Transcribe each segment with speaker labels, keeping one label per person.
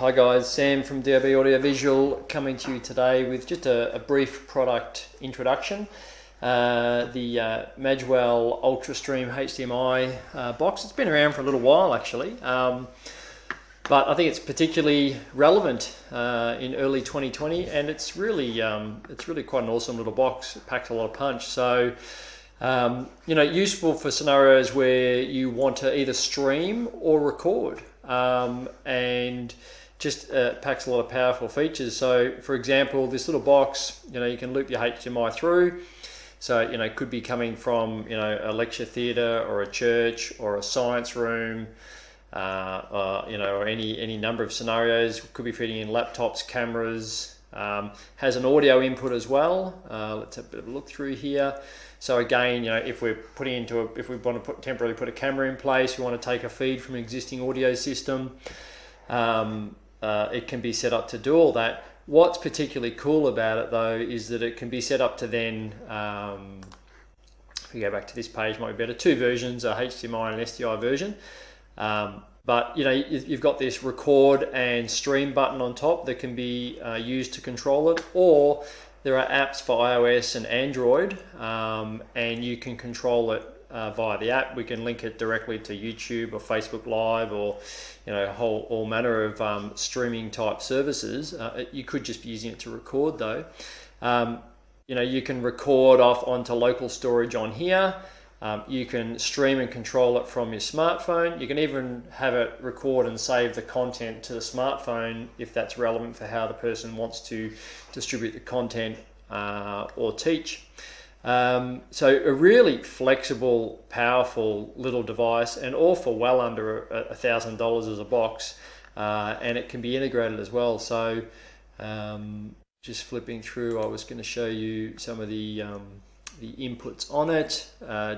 Speaker 1: Hi guys, Sam from DIB Audio Visual coming to you today with just a brief product introduction. The Magewell Ultra HDMI box. It's been around for a little while actually, but I think it's particularly relevant in early 2020, and it's really quite an awesome little box. It packs a lot of punch. So useful for scenarios where you want to either stream or record, and just packs a lot of powerful features. So for example, this little box, you can loop your HDMI through. So it could be coming from a lecture theatre or a church or a science room, or any number of scenarios. Could be fitting in laptops, cameras. Has an audio input as well. Let's have a bit of a look through here. So again, if we're if we want to temporarily put a camera in place, we want to take a feed from an existing audio system, it can be set up to do all that. What's particularly cool about it though is that it can be set up to then, if we go back to this page, might be better, two versions, a HDMI and an SDI version. But you've got this record and stream button on top that can be used to control it, or there are apps for iOS and Android, and you can control it via the app. We can link it directly to YouTube or Facebook Live, or all manner of streaming type services. You could just be using it to record though. You can record off onto local storage on here. You can stream and control it from your smartphone. You can even have it record and save the content to the smartphone if that's relevant for how the person wants to distribute the content or teach. So a really flexible, powerful little device, and all for well under $1,000 as a box, and it can be integrated as well. So just flipping through, I was going to show you some of the inputs on it,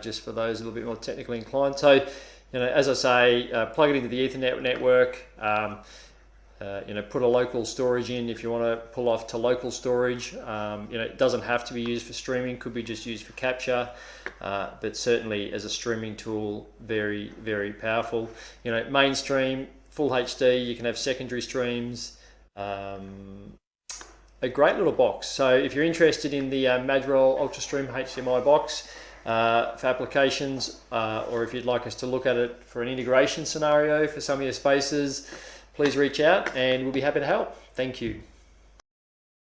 Speaker 1: just for those a little bit more technically inclined. So, as I say, plug it into the Ethernet network. Put a local storage in if you want to pull off to local storage. It doesn't have to be used for streaming; could be just used for capture. But certainly, as a streaming tool, very, very powerful. Mainstream, full HD. You can have secondary streams. A great little box. So if you're interested in the Magewell Ultra HDMI box for applications, or if you'd like us to look at it for an integration scenario for some of your spaces, please reach out and we'll be happy to help. Thank you.